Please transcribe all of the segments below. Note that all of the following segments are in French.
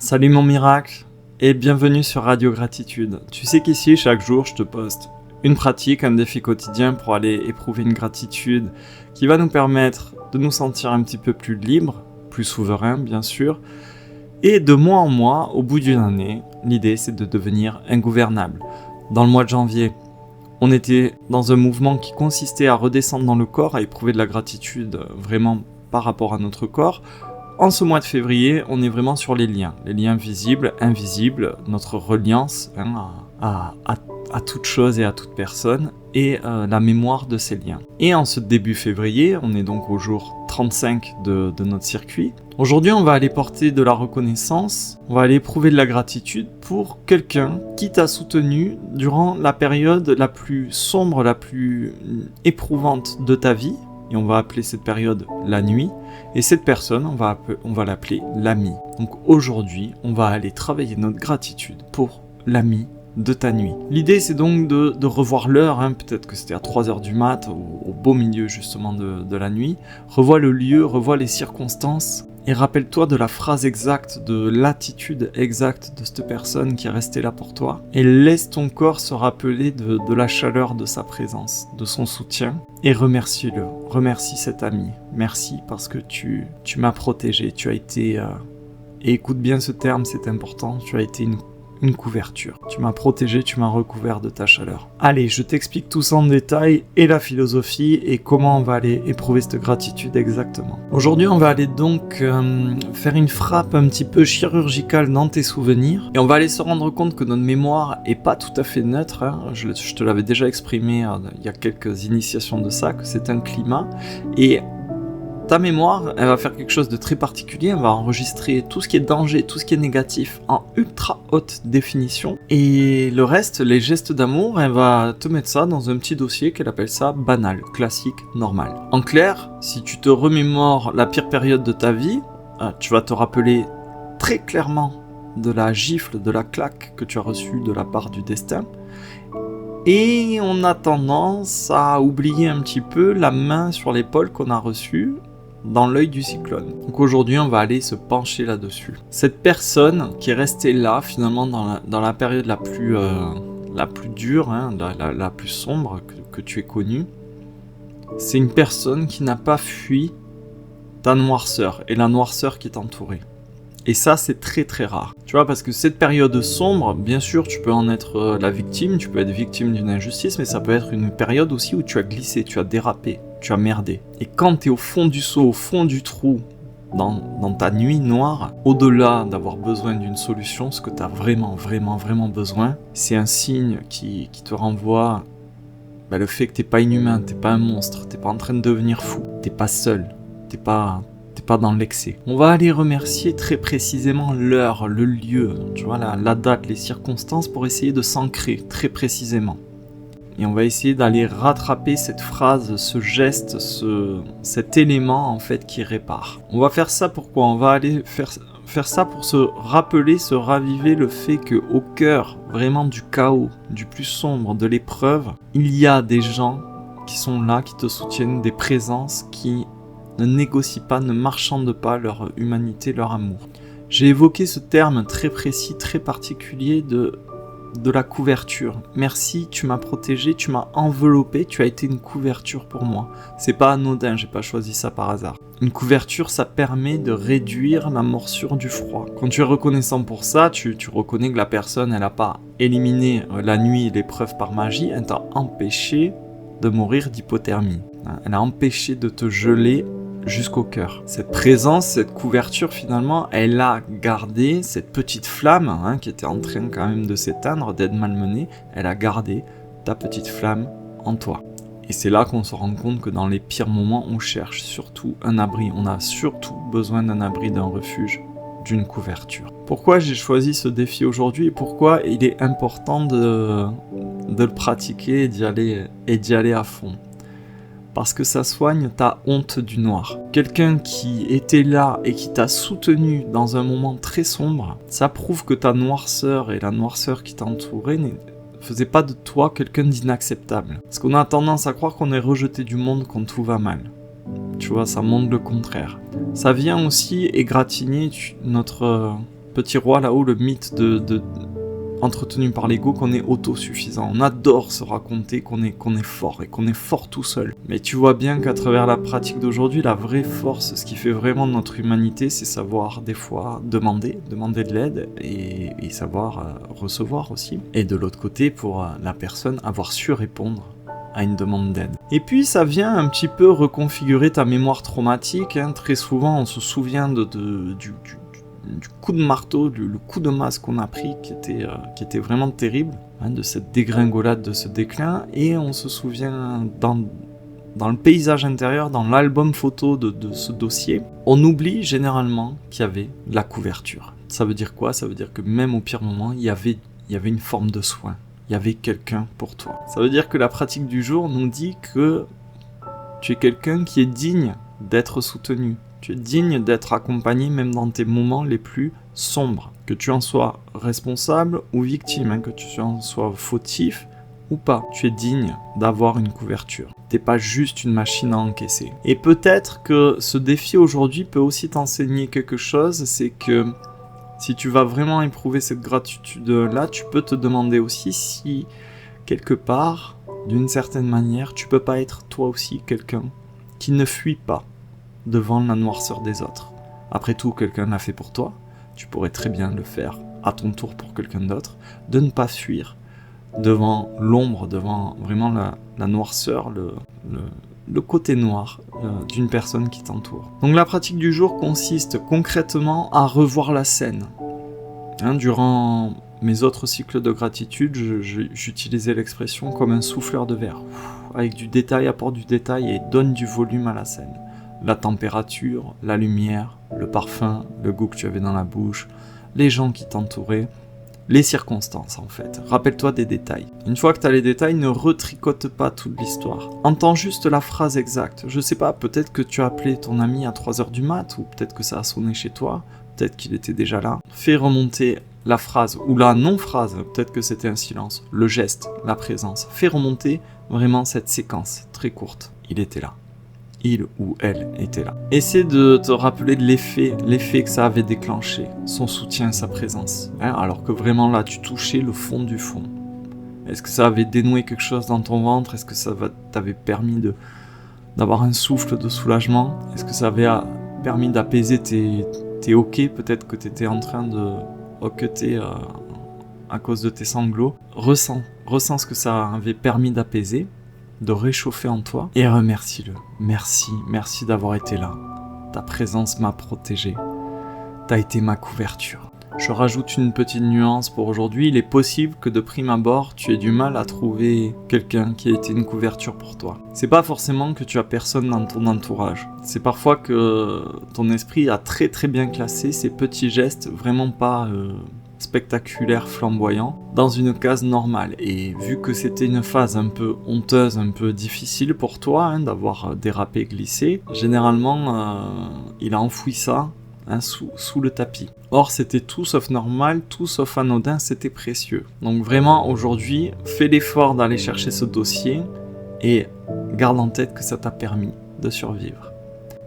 Salut mon miracle et bienvenue sur Radio Gratitude. Tu sais qu'ici, chaque jour, je te poste une pratique, un défi quotidien pour aller éprouver une gratitude qui va nous permettre de nous sentir un petit peu plus libres, plus souverains bien sûr. Et de mois en mois, au bout d'une année, l'idée c'est de devenir ingouvernable. Dans le mois de janvier, on était dans un mouvement qui consistait à redescendre dans le corps, à éprouver de la gratitude vraiment par rapport à notre corps. En ce mois de février, on est vraiment sur les liens visibles, invisibles, notre reliance à toute chose et à toute personne, et la mémoire de ces liens. Et en ce début février, on est donc au jour 35 de notre circuit. Aujourd'hui, on va aller porter de la reconnaissance, on va aller éprouver de la gratitude pour quelqu'un qui t'a soutenu durant la période la plus sombre, la plus éprouvante de ta vie. Et on va appeler cette période la nuit. Et cette personne, on va l'appeler l'ami. Donc aujourd'hui, on va aller travailler notre gratitude pour l'ami de ta nuit. L'idée, c'est donc de revoir l'heure. Peut-être que c'était à 3h du mat, au beau milieu justement de la nuit. Revois le lieu, revois les circonstances. Et rappelle-toi de la phrase exacte, de l'attitude exacte de cette personne qui est restée là pour toi. Et laisse ton corps se rappeler de la chaleur de sa présence, de son soutien. Et remercie-le. Remercie cet ami. Merci parce que tu m'as protégé. Tu as été... Et écoute bien ce terme, c'est important. Tu as été une couverture. Tu m'as protégé, tu m'as recouvert de ta chaleur. Allez, je t'explique tout ça en détail et la philosophie et comment on va aller éprouver cette gratitude exactement. Aujourd'hui, on va aller donc faire une frappe un petit peu chirurgicale dans tes souvenirs et on va aller se rendre compte que notre mémoire est pas tout à fait neutre. Je te l'avais déjà exprimé il y a quelques initiations de ça, que c'est un climat et ta mémoire, elle va faire quelque chose de très particulier, elle va enregistrer tout ce qui est danger, tout ce qui est négatif en ultra haute définition. Et le reste, les gestes d'amour, elle va te mettre ça dans un petit dossier qu'elle appelle ça banal, classique, normal. En clair, si tu te remémores la pire période de ta vie, tu vas te rappeler très clairement de la gifle, de la claque que tu as reçue de la part du destin. Et on a tendance à oublier un petit peu la main sur l'épaule qu'on a reçue dans l'œil du cyclone. Donc aujourd'hui, on va aller se pencher là-dessus. Cette personne qui est restée là, finalement, dans la période la plus dure, la plus sombre que tu aies connue, c'est une personne qui n'a pas fui ta noirceur et la noirceur qui t'entourait. Et ça, c'est très très rare. Tu vois, parce que cette période sombre, bien sûr, tu peux en être la victime, tu peux être victime d'une injustice, mais ça peut être une période aussi où tu as glissé, tu as dérapé, tu as merdé. Et quand tu es au fond du seau, au fond du trou, dans ta nuit noire, au-delà d'avoir besoin d'une solution, ce que tu as vraiment besoin, c'est un signe qui te renvoie le fait que t'es pas inhumain, t'es pas un monstre, t'es pas en train de devenir fou, t'es pas seul, t'es pas dans l'excès. On va aller remercier très précisément l'heure, le lieu, tu vois, la date, les circonstances pour essayer de s'ancrer très précisément. Et on va essayer d'aller rattraper cette phrase, ce geste, cet élément en fait qui répare. On va faire ça pourquoi ? On va aller faire ça pour se rappeler, se raviver le fait qu'au cœur vraiment du chaos, du plus sombre, de l'épreuve, il y a des gens qui sont là, qui te soutiennent, des présences qui ne négocient pas, ne marchandent pas leur humanité, leur amour. J'ai évoqué ce terme très précis, très particulier de la couverture. Merci, tu m'as protégé, tu m'as enveloppé, tu as été une couverture pour moi. C'est pas anodin, j'ai pas choisi ça par hasard. Une couverture, ça permet de réduire la morsure du froid. Quand tu es reconnaissant pour ça, tu reconnais que la personne, elle a pas éliminé la nuit et l'épreuve par magie, elle t'a empêché de mourir d'hypothermie. Elle a empêché de te geler jusqu'au cœur. Cette présence, cette couverture finalement, elle a gardé cette petite flamme qui était en train quand même de s'éteindre, d'être malmenée, elle a gardé ta petite flamme en toi. Et c'est là qu'on se rend compte que dans les pires moments, on cherche surtout un abri. On a surtout besoin d'un abri, d'un refuge, d'une couverture. Pourquoi j'ai choisi ce défi aujourd'hui et pourquoi il est important de le pratiquer et d'y aller à fond ? Parce que ça soigne ta honte du noir. Quelqu'un qui était là et qui t'a soutenu dans un moment très sombre, ça prouve que ta noirceur et la noirceur qui t'entourait ne faisait pas de toi quelqu'un d'inacceptable. Parce qu'on a tendance à croire qu'on est rejeté du monde quand tout va mal. Tu vois, ça montre le contraire. Ça vient aussi égratigner petit roi là-haut, le mythe entretenu par l'ego qu'on est autosuffisant. On adore se raconter qu'on est fort et qu'on est fort tout seul. Mais tu vois bien qu'à travers la pratique d'aujourd'hui, la vraie force, ce qui fait vraiment notre humanité, c'est savoir des fois demander de l'aide et savoir recevoir aussi. Et de l'autre côté, pour la personne, avoir su répondre à une demande d'aide. Et puis ça vient un petit peu reconfigurer ta mémoire traumatique. Très souvent, on se souvient du coup de marteau, le coup de masse qu'on a pris qui était vraiment terrible, de cette dégringolade, de ce déclin, et on se souvient dans le paysage intérieur, dans l'album photo de ce dossier, on oublie généralement qu'il y avait la couverture. Ça veut dire quoi? Ça veut dire que même au pire moment, il y avait une forme de soin. Il y avait quelqu'un pour toi. Ça veut dire que la pratique du jour nous dit que tu es quelqu'un qui est digne d'être soutenu. Tu es digne d'être accompagné même dans tes moments les plus sombres. Que tu en sois responsable ou victime, que tu en sois fautif ou pas. Tu es digne d'avoir une couverture. T'es pas juste une machine à encaisser. Et peut-être que ce défi aujourd'hui peut aussi t'enseigner quelque chose, c'est que si tu vas vraiment éprouver cette gratitude-là, tu peux te demander aussi si, quelque part, d'une certaine manière, tu peux pas être toi aussi quelqu'un qui ne fuit pas devant la noirceur des autres. Après tout, quelqu'un l'a fait pour toi, tu pourrais très bien le faire à ton tour pour quelqu'un d'autre, de ne pas fuir devant l'ombre, devant vraiment la noirceur, le côté noir d'une personne qui t'entoure. Donc la pratique du jour consiste concrètement à revoir la scène. Durant mes autres cycles de gratitude, j'utilisais l'expression comme un souffleur de verre. Avec du détail, apporte du détail et donne du volume à la scène. La température, la lumière, le parfum, le goût que tu avais dans la bouche, les gens qui t'entouraient, les circonstances en fait. Rappelle-toi des détails. Une fois que tu as les détails, ne retricote pas toute l'histoire. Entends juste la phrase exacte. Je sais pas, peut-être que tu as appelé ton ami à 3h du mat, ou peut-être que ça a sonné chez toi, peut-être qu'il était déjà là. Fais remonter la phrase, ou la non-phrase, peut-être que c'était un silence, le geste, la présence. Fais remonter vraiment cette séquence très courte. Il était là. Il ou elle était là. Essaie de te rappeler de l'effet que ça avait déclenché, son soutien, sa présence. Alors que vraiment là, tu touchais le fond du fond. Est-ce que ça avait dénoué quelque chose dans ton ventre? Est-ce que ça t'avait permis d'avoir un souffle de soulagement? Est-ce que ça avait permis d'apaiser tes hoquets? Peut-être que tu étais en train de hoqueter à cause de tes sanglots. Ressens ce que ça avait permis d'apaiser, de réchauffer en toi, et remercie-le. Merci d'avoir été là. Ta présence m'a protégé. T'as été ma couverture. Je rajoute une petite nuance pour aujourd'hui. Il est possible que de prime abord, tu aies du mal à trouver quelqu'un qui a été une couverture pour toi. C'est pas forcément que tu as personne dans ton entourage. C'est parfois que ton esprit a très très bien classé ces petits gestes vraiment pas spectaculaire, flamboyant, dans une case normale. Et vu que c'était une phase un peu honteuse, un peu difficile pour toi, d'avoir dérapé, glissé, généralement, il a enfoui ça sous le tapis. Or, c'était tout sauf normal, tout sauf anodin, c'était précieux. Donc vraiment, aujourd'hui, fais l'effort d'aller chercher ce dossier et garde en tête que ça t'a permis de survivre.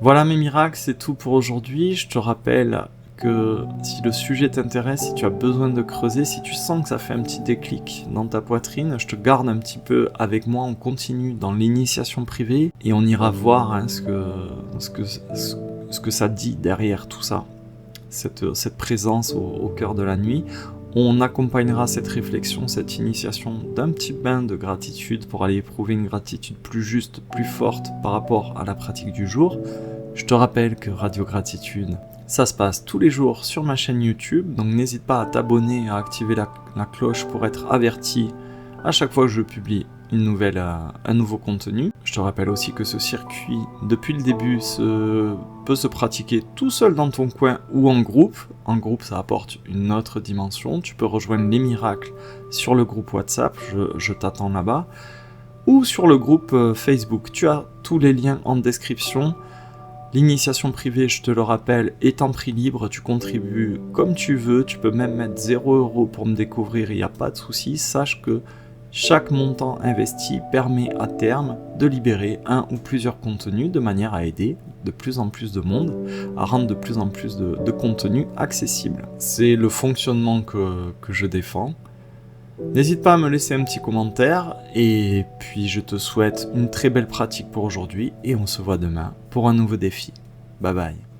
Voilà mes miracles, c'est tout pour aujourd'hui. Je te rappelle que si le sujet t'intéresse, si tu as besoin de creuser, si tu sens que ça fait un petit déclic dans ta poitrine, je te garde un petit peu avec moi, on continue dans l'initiation privée et on ira voir ce que ça dit derrière tout ça, cette présence au cœur de la nuit. On accompagnera cette réflexion, cette initiation d'un petit bain de gratitude pour aller éprouver une gratitude plus juste, plus forte par rapport à la pratique du jour. Je te rappelle que Radio Gratitude, ça se passe tous les jours sur ma chaîne YouTube, donc n'hésite pas à t'abonner et à activer la cloche pour être averti à chaque fois que je publie un nouveau contenu. Je te rappelle aussi que ce circuit, depuis le début, peut se pratiquer tout seul dans ton coin ou en groupe. En groupe, ça apporte une autre dimension. Tu peux rejoindre les miracles sur le groupe WhatsApp, je t'attends là-bas, ou sur le groupe Facebook. Tu as tous les liens en description. L'initiation privée, je te le rappelle, est en prix libre, tu contribues comme tu veux, tu peux même mettre 0€ pour me découvrir, il n'y a pas de souci. Sache que chaque montant investi permet à terme de libérer un ou plusieurs contenus de manière à aider de plus en plus de monde, à rendre de plus en plus de contenu accessible. C'est le fonctionnement que je défends. N'hésite pas à me laisser un petit commentaire, et puis je te souhaite une très belle pratique pour aujourd'hui, et on se voit demain pour un nouveau défi. Bye bye.